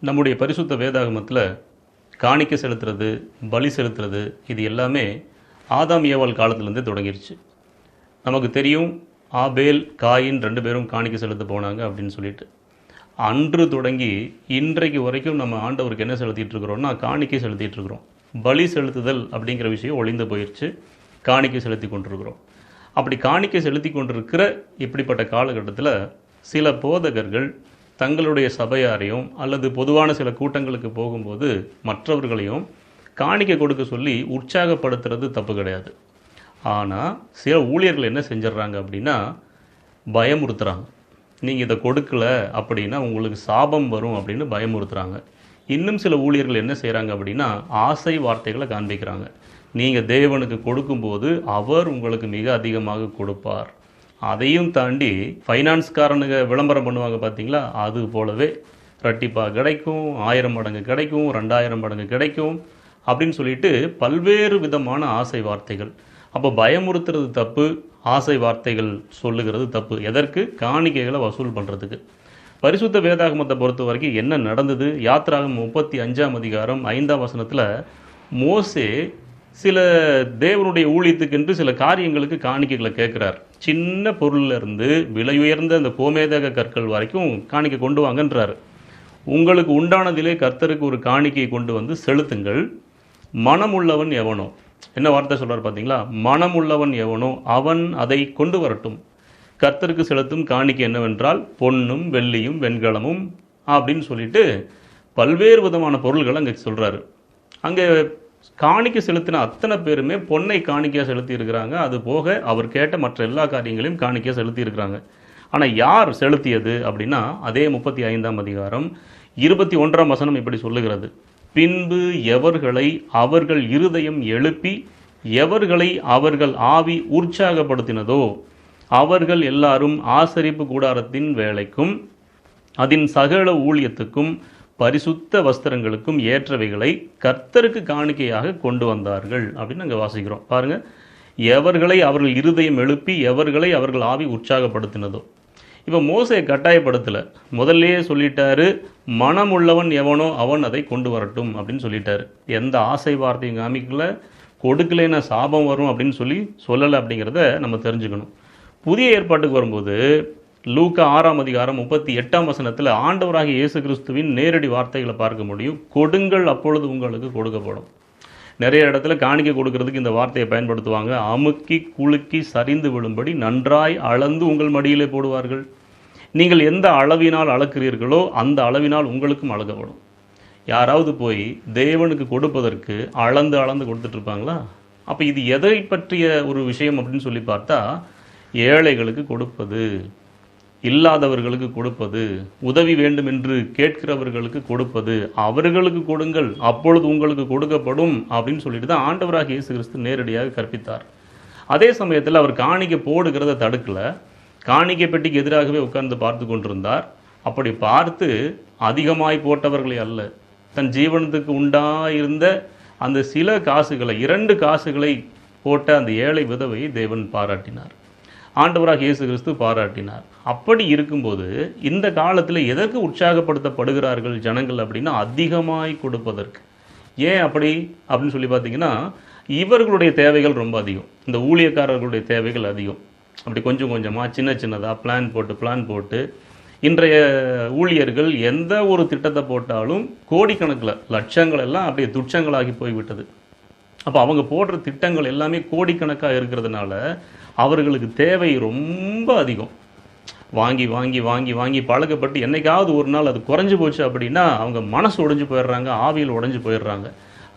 நம்முடைய பரிசுத்த வேதாகமத்தில் காணிக்கை செலுத்துறது, பலி செலுத்துறது, இது எல்லாமே ஆதாம் ஏவாள் காலத்துலேருந்தே தொடங்கிருச்சு. நமக்கு தெரியும், ஆபேல் காயின் 2 பேரும் காணிக்கை செலுத்த போனாங்க அப்படின்னு சொல்லிட்டு. அன்று தொடங்கி இன்றைக்கு வரைக்கும் நம்ம ஆண்டவருக்கு என்ன செலுத்திட்டு இருக்கிறோம்னா காணிக்கை செலுத்திட்டு இருக்கிறோம். பலி செலுத்துதல் அப்படிங்கிற விஷயம் ஒளிந்து போயிடுச்சு. காணிக்கை செலுத்தி கொண்டிருக்கிறோம். அப்படி காணிக்கை செலுத்தி கொண்டிருக்கிற இப்படிப்பட்ட காலகட்டத்தில் சில போதகர்கள் தங்களுடைய சபையாரையும் அல்லது பொதுவான சில கூட்டங்களுக்கு போகும்போது மற்றவர்களையும் காணிக்கை கொடுக்க சொல்லி உற்சாகப்படுத்துறது தப்பு கிடையாது. ஆனால் சில ஊழியர்கள் என்ன செஞ்சிடறாங்க அப்படின்னா பயமுறுத்துகிறாங்க. நீங்கள் இதை கொடுக்கல அப்படின்னா உங்களுக்கு சாபம் வரும் அப்படின்னு பயமுறுத்துகிறாங்க. இன்னும் சில ஊழியர்கள் என்ன செய்கிறாங்க அப்படின்னா ஆசை வார்த்தைகளை காண்பிக்கிறாங்க. நீங்கள் தேவனுக்கு கொடுக்கும்போது அவர் உங்களுக்கு மிக அதிகமாக கொடுப்பார். அதையும் தாண்டி ஃபைனான்ஸ்காரனுங்க விளம்பரம் பண்ணுவாங்க பார்த்தீங்களா, அது போலவே ரெட்டிப்பாக கிடைக்கும், 1000 மடங்கு கிடைக்கும், 2000 மடங்கு கிடைக்கும் அப்படின்னு சொல்லிட்டு பல்வேறு விதமான ஆசை வார்த்தைகள். அப்போ பயமுறுத்துறது தப்பு, ஆசை வார்த்தைகள் சொல்லுகிறது தப்பு. எதற்கு? காணிக்கைகளை வசூல் பண்ணுறதுக்கு. பரிசுத்த வேதாகமத்தை பொறுத்த வரைக்கும் என்ன நடந்தது? யாத்ராகமம் 35ஆம் அதிகாரம் 5ஆம் வசனத்தில் மோசே சில தேவனுடைய ஊழியத்துக்கென்று சில காரியங்களுக்கு காணிக்கைகளை கேட்குறார். சின்ன பொருளிலிருந்து விலையுயர்ந்த அந்த கோமேதக கற்கள் வரைக்கும் காணிக்கை கொண்டு வாங்கன்றார். உங்களுக்கு உண்டானதிலே கர்த்தருக்கு ஒரு காணிக்கையை கொண்டு வந்து செலுத்துங்கள். மனமுள்ளவன் எவனோ, என்ன வார்த்தை சொல்கிறார் பார்த்தீங்களா? மனமுள்ளவன் எவனோ அவன் அதை கொண்டு வரட்டும். கர்த்தருக்கு செலுத்தும் காணிக்கை என்னவென்றால் பொன்னும் வெள்ளியும் வெண்கலமும் அப்படின்னு சொல்லிட்டு பல்வேறு விதமான பொருள்களை அங்கே சொல்கிறாரு. அங்கே காணிக்கை செலுத்தின அத்தனை பேருமே பொன்னை காணிக்கையாக செலுத்தி இருக்கிறாங்க. அது போக அவர் கேட்ட மற்ற எல்லா காரியங்களையும் காணிக்கையாக செலுத்தி இருக்கிறாங்க. ஆனால் யார் செலுத்தியது அப்படின்னா அதே 35ஆம் அதிகாரம் 21ஆம் வசனம் இப்படி சொல்லுகிறது. பின்பு எவர்களை அவர்கள் இருதயம் எழுப்பி எவர்களை அவர்கள் ஆவி உற்சாகப்படுத்தினதோ அவர்கள் எல்லாரும் ஆசரிப்பு கூடாரத்தின் வேலைக்கும் அதன் சகல ஊழியத்துக்கும் பரிசுத்த வஸ்திரங்களுக்கும் ஏற்றவைகளை கர்த்தருக்கு காணிக்கையாக கொண்டு வந்தார்கள் அப்படின்னு அங்கே வாசிக்கிறோம். பாருங்க, எவர்களை அவர்கள் இருதயம் எழுப்பி எவர்களை அவர்கள் ஆவி உற்சாகப்படுத்தினதோ. இப்போ மோசே கட்டாயப்படுத்தலை, முதல்லையே சொல்லிட்டாரு, மனமுள்ளவன் எவனோ அவன் அதை கொண்டு வரட்டும் அப்படின்னு சொல்லிட்டாரு. எந்த ஆசை வார்த்தையும் காமிக்கல, கொடுக்கலைன்னா சாபம் வரும் அப்படின்னு சொல்லலை அப்படிங்கிறத நம்ம தெரிஞ்சுக்கணும். புதிய ஏற்பாட்டுக்கு வரும்போது லூக்கா 6ஆம் அதிகாரம் 38ஆம் வசனத்தில் ஆண்டவராகிய இயேசு கிறிஸ்துவின் நேரடி வார்த்தைகளை பார்க்க முடியும். கொடுங்கள் அப்பொழுது உங்களுக்கு கொடுக்கப்படும். நிறைய இடத்துல காணிக்கை கொடுக்கறதுக்கு இந்த வார்த்தையை பயன்படுத்துவாங்க. அமுக்கி குலுக்கி சரிந்து விழும்படி நன்றாய் அளந்து உங்கள் மடியிலே போடுவார்கள். நீங்கள் எந்த அளவினால் அளக்கிறீர்களோ அந்த அளவினால் உங்களுக்கும் அளக்கப்படும். யாராவது போய் தேவனுக்கு கொடுப்பதற்கு அளந்து அளந்து கொடுத்துட்ருப்பாங்களா? அப்போ இது எதை பற்றிய ஒரு விஷயம் அப்படின்னு சொல்லி பார்த்தா ஏழைகளுக்கு கொடுப்பது, இல்லாதவர்களுக்கு கொடுப்பது, உதவி வேண்டும் என்று கேட்கிறவர்களுக்கு கொடுப்பது, அவர்களுக்கு கொடுங்கள் அப்பொழுது உங்களுக்கு கொடுக்கப்படும் அப்படின்னு சொல்லிட்டு தான் ஆண்டவராகிய இயேசு கிறிஸ்து நேரடியாக கற்பித்தார். அதே சமயத்தில் அவர் காணிக்கை போடுகிறத தடுக்கலை. காணிக்கை பெட்டிக்கு எதிராகவே உட்கார்ந்து பார்த்து கொண்டிருந்தார். அப்படி பார்த்து அதிகமாய் போட்டவர்களை அல்ல, தன் ஜீவனத்துக்கு உண்டாயிருந்த அந்த சில காசுகளை 2 காசுகளை போட்ட அந்த ஏழை விதவையை தேவன் பாராட்டினார். ஆண்டவராக இயேசு கிறிஸ்து பாராட்டினார். அப்படி இருக்கும்போது இந்த காலத்தில் எதற்கு உற்சாகப்படுத்தப்படுகிறார்கள் ஜனங்கள் அப்படின்னா அதிகமாய் கொடுப்பதற்கு. ஏன் அப்படின்னு சொல்லி பார்த்தீங்கன்னா இவர்களுடைய தேவைகள் ரொம்ப அதிகம், இந்த ஊழியக்காரர்களுடைய தேவைகள் அதிகம். அப்படி கொஞ்சம் கொஞ்சமாக சின்ன சின்னதாக பிளான் போட்டு இன்றைய ஊழியர்கள் எந்த ஒரு திட்டத்தை போட்டாலும் கோடிக்கணக்கில் லட்சங்கள் எல்லாம் அப்படியே துட்சங்களாகி போய்விட்டது. அப்போ அவங்க போடுற திட்டங்கள் எல்லாமே கோடிக்கணக்காக இருக்கிறதுனால அவர்களுக்கு தேவை ரொம்ப அதிகம். வாங்கி வாங்கி வாங்கி வாங்கி பழக்கப்பட்டு என்னைக்காவது ஒரு நாள் அது குறைஞ்சி போச்சு அப்படின்னா அவங்க மனசு உடைஞ்சு போயிடுறாங்க, ஆவியில் உடைஞ்சு போயிடுறாங்க.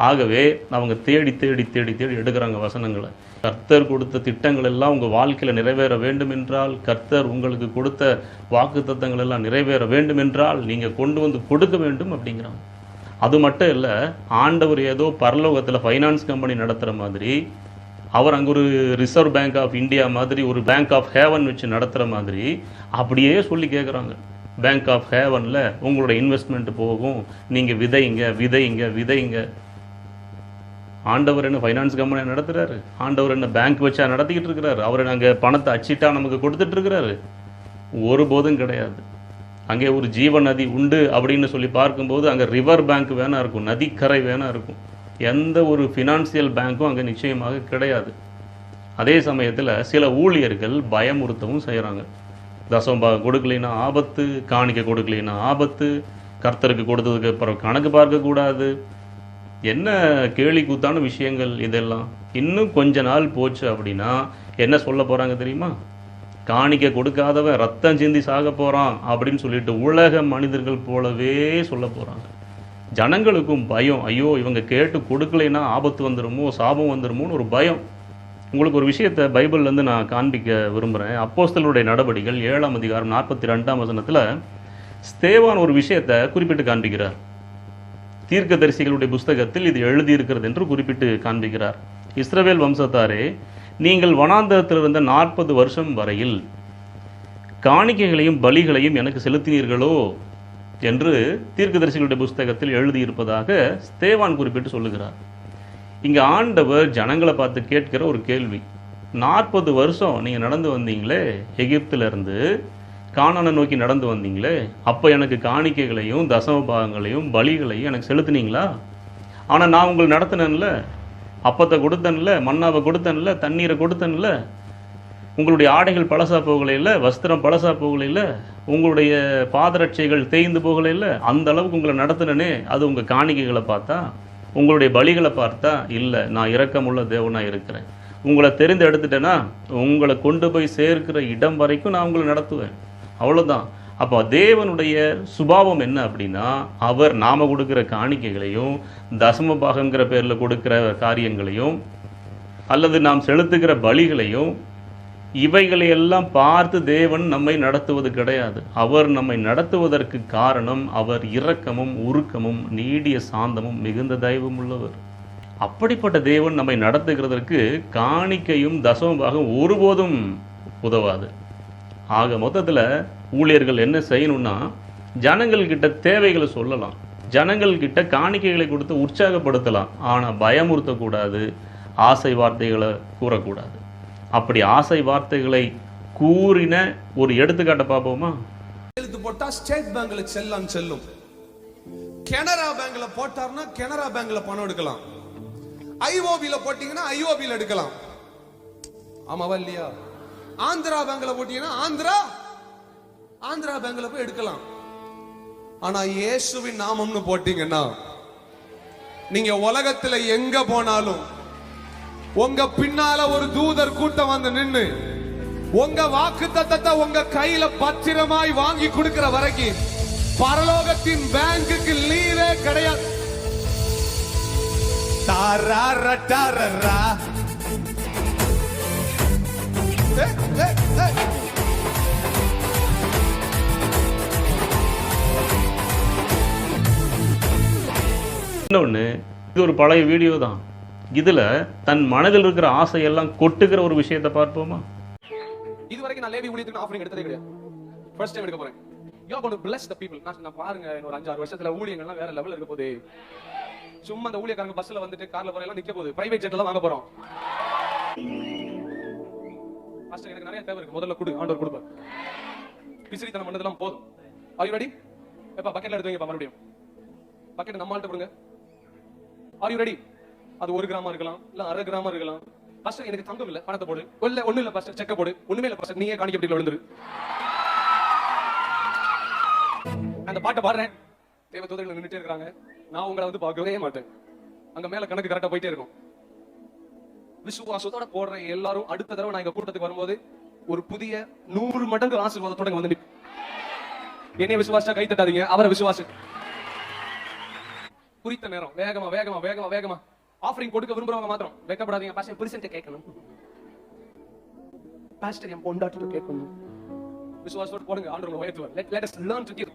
ஆகவே அவங்க தேடி தேடி தேடி தேடி எடுக்கிறாங்க வசனங்களை. கர்த்தர் கொடுத்த திட்டங்கள் எல்லாம் உங்கள் வாழ்க்கையில் நிறைவேற வேண்டும் என்றால், கர்த்தர் உங்களுக்கு கொடுத்த வாக்கு தத்தங்கள் எல்லாம் நிறைவேற வேண்டும் என்றால் நீங்கள் கொண்டு வந்து கொடுக்க வேண்டும் அப்படிங்கிறாங்க. அது மட்டும் இல்லை, ஆண்டவர் ஏதோ பரலோகத்தில் ஃபைனான்ஸ் கம்பெனி நடத்துகிற மாதிரி, அவர் அங்கே ஒரு ரிசர்வ் பேங்க் ஆஃப் இந்தியா மாதிரி ஒரு பேங்க் ஆஃப் ஹேவன் வச்சு நடத்துகிற மாதிரி அப்படியே சொல்லி கேட்குறாங்க. பேங்க் ஆஃப் ஹேவனில் உங்களோட இன்வெஸ்ட்மெண்ட் போகும், நீங்கள் விதைங்க விதைங்க விதைங்க. ஆண்டவர் என்ன ஃபைனான்ஸ் கம்பெனியை நடத்துகிறாரு? ஆண்டவர் என்ன பேங்க் வச்சா நடத்திக்கிட்டு இருக்கிறாரு? அவர் நாங்கள் பணத்தை அச்சிட்டா நமக்கு கொடுத்துட்டு இருக்கிறாரு? ஒருபோதும் கிடையாது. அங்கே ஒரு ஜீவ நதி உண்டு அப்படின்னு சொல்லி பார்க்கும்போது அங்கே ரிவர் பேங்க் வேணா இருக்கும், நதிக்கரை வேணா இருக்கும். எந்த ஒரு ஃபினான்சியல் பேங்க்கும் அங்கே நிச்சயமாக கிடையாது. அதே சமயத்தில் சில ஊழியர்கள் பயமுறுத்தவும் செய்கிறாங்க. தசமபாகம் கொடுக்கலைன்னா ஆபத்து, காணிக்க கொடுக்கலைன்னா ஆபத்து, கர்த்தருக்கு கொடுத்ததுக்கு அப்புறம் கணக்கு பார்க்கக்கூடாது. என்ன கேலி கூத்தான விஷயங்கள் இதெல்லாம். இன்னும் கொஞ்ச நாள் போச்சு அப்படின்னா என்ன சொல்ல போகிறாங்க தெரியுமா? காணிக்க கொடுக்காதவன் ரத்தம் சிந்தி சாக போகிறான் அப்படின்னு சொல்லிட்டு உலக மனிதர்கள் போலவே சொல்ல போகிறாங்க. ஜனங்களுக்கும் பயம், ஐயோ இவங்க கேட்டு கொடுக்கலைன்னா ஆபத்து வந்துடுமோ, சாபம் வந்துடுமோன்னு ஒரு பயம். உங்களுக்கு ஒரு விஷயத்தை பைபிள்லேருந்து நான் காண்பிக்க விரும்புகிறேன். அப்போஸ்தலருடைய நடவடிக்கைகள் 7ஆம் அதிகாரம் 42ஆம் வசனத்தில் ஸ்தேவான் ஒரு விஷயத்தை குறிப்பிட்டு காண்பிக்கிறார். தீர்க்கதரிசிகளுடைய புஸ்தகத்தில் இது எழுதியிருக்கிறது என்று குறிப்பிட்டு காண்பிக்கிறார். இஸ்ரவேல் வம்சத்தாரே, நீங்கள் வனாந்தரத்தில் இருந்த 40 வருஷம் வரையில் காணிக்கைகளையும் பலிகளையும் எனக்கு செலுத்தினீர்களோ என்று தீர்க்கதரிசிகளுடைய புஸ்தகத்தில் எழுதியிருப்பதாக ஸ்தேவான் குறிப்பிட்டு சொல்லுகிறார். இங்கே ஆண்டவர் ஜனங்களை பார்த்து கேட்கிற ஒரு கேள்வி, 40 வருஷம் நீங்கள் நடந்து வந்தீங்களே, எகிப்திலிருந்து கானானை நோக்கி நடந்து வந்தீங்களே, அப்போ எனக்கு காணிக்கைகளையும் தசம பாகங்களையும் பலிகளையும் எனக்கு செலுத்தினீங்களா? ஆனால் நான் உங்களை நடத்தினேன்ல, அப்பத்தை கொடுத்தேன்ல, மன்னாவை கொடுத்தேன்ல, தண்ணீரை கொடுத்தேன்ல, உங்களுடைய ஆடைகள் பழசா போகலையில, வஸ்திரம் பழசா போகலையில, உங்களுடைய பாதரட்சைகள் தேய்ந்து போகலையில, அந்த அளவுக்கு உங்களை நடத்தினே. அது உங்கள் காணிக்கைகளை பார்த்தா, உங்களுடைய பலிகளை பார்த்தா இல்லை, நான் இரக்கமுள்ள தேவனாக இருக்கிறேன். உங்களை தெரிந்து எடுத்துட்டேன்னா உங்களை கொண்டு போய் சேர்க்கிற இடம் வரைக்கும் நான் உங்களை நடத்துவேன், அவ்வளோதான். அப்போ தேவனுடைய சுபாவம் என்ன அப்படின்னா, அவர் நாம கொடுக்குற காணிக்கைகளையும் தசம பாகங்கிற பேரில் கொடுக்குற காரியங்களையும் அல்லது நாம் செலுத்துகிற பலிகளையும் இவைகளையெல்லாம் பார்த்து தேவன் நம்மை நடத்துவது கிடையாது. அவர் நம்மை நடத்துவதற்கு காரணம் அவர் இரக்கமும் உருக்கமும் நீடிய சாந்தமும் மிகுந்த தயவும் உள்ளவர். அப்படிப்பட்ட தேவன் நம்மை நடத்துகிறதற்கு காணிக்கையும் தசமபாகம் ஒருபோதும் உதவாது. ஆக மொத்தத்தில் ஊழியர்கள் என்ன செய்யணும்னா, ஜனங்கள்கிட்ட தேவைகளை சொல்லலாம், ஜனங்கள்கிட்ட காணிக்கைகளை கொடுத்து உற்சாகப்படுத்தலாம், ஆனால் பயமுறுத்தக்கூடாது, ஆசை வார்த்தைகளை கூறக்கூடாது. அப்படி ஆசை வார்த்தைகளை கூறின ஒரு எடுத்துக்காட்ட பார்ப்போமா? எழுத்து போட்டா ஸ்டேட் பேங்க்ல செல்லும், கனரா பேங்க்ல போட்டார்னா கனரா பேங்க்ல பணம் எடுக்கலாம், ஐஓபில போட்டீங்கன்னா ஐஓபில எடுக்கலாம், ஆமாவா இல்லையா? ஆந்திரா பேங்க்ல போட்டீங்கன்னா ஆந்திரா பேங்க்ல போய் எடுக்கலாம். ஆனா இயேசுவின் நாமம்னு போட்டீங்கன்னா நீங்க உலகத்துல எங்க போனாலும் உங்க பின்னால ஒரு தூதர் கூட்டம் வந்து நின்னு உங்க வாக்குத்தத்தத்தை உங்க கையில பத்திரமாய் வாங்கி கொடுக்கிற வரைக்கும் பரலோகத்தின் பேங்குக்கு லீவே கிடையாது. இன்னொன்னு, இது ஒரு பழைய வீடியோ தான். இதுல தன் மனதில் இருக்கிற ஆசையெல்லாம் கொட்டுகிற ஒரு விஷயத்தை பார்ப்போமா? இதுவரைக்கும் நான் லேவி ஊழியத்துக்கு ஆஃபரிங் எடுத்ததே கிடையாது. ஃபர்ஸ்ட் டைம் எடுக்க போறேன். You are going to plus the people. நான் பாருங்க, இன்னொரு 5-6 வருஷத்துல ஊழியங்கள்லாம் வேற லெவல்ல இருக்க போகுது. சும்மா அந்த ஊழியக்காரங்க பஸ்ல வந்துட்டு கார்ல போற எல்லாம் நிக்க போகுது. பிரைவேட் ஜெட் எல்லாம் வாங்க போறோம். ஃபர்ஸ்ட் எனக்கு நிறைய தேவை இருக்கு, முதல்ல கொடு, ஆண்டவர் கொடுப்பார். பிசிறித்தனம் பண்ணதெல்லாம் போதும். Are you ready? எப்பா பக்கெட்ல எடுத்து வைங்க, மறுபடியும் பக்கெட் நம்மள்ட்ட கொடுங்க. Are you ready? அது 1 கிராமா இருக்கலாம், இல்ல 1/2 கிராமா இருக்கலாம். பாஸ்டர் எனக்கு தங்கம் இல்ல, பணத்தை போடு. ஒண்ணு இல்ல பாஸ்டர், செக்க போடு. ஒண்ணுமே இல்ல பாஸ்டர், நீயே காணிக்க பெட்டில விழுந்துரு. அந்த பாட்டை பாடுறேன், தேவ தூதர்கள் நின்னுட்டே இருக்காங்க, நான் உங்களை வந்து பார்க்கவே மாட்டேன். அங்க மேல கணக்கு கரெக்டா போயிட்டே இருக்கும். விசுவாசத்தோட போடுற எல்லாரும் அடுத்த தடவை நான் எங்க கூட்டத்துக்கு வரும்போது ஒரு புதிய 100 மடங்கு ஆசீர்வாதத்தோட வந்து என்னைய விசுவாசா கை தட்டாதீங்க, அவரை விசுவாசு. குறித்த நேரம் வேகமா வேகமா வேகமா வேகமா ஆஃபரிங் கொடுக்க விரும்புறவங்க மாத்திரம் வெக்கப்படாதீங்க. பாஸ்டர் புருஷன்ட்ட கேட்கணும், பாஸ்டர் என் பொண்டாட்டிட்ட கேட்கணும். விசுவாசத்தோட போடுங்க, ஆண்டவர் உயர்த்துவார். let us learn to give.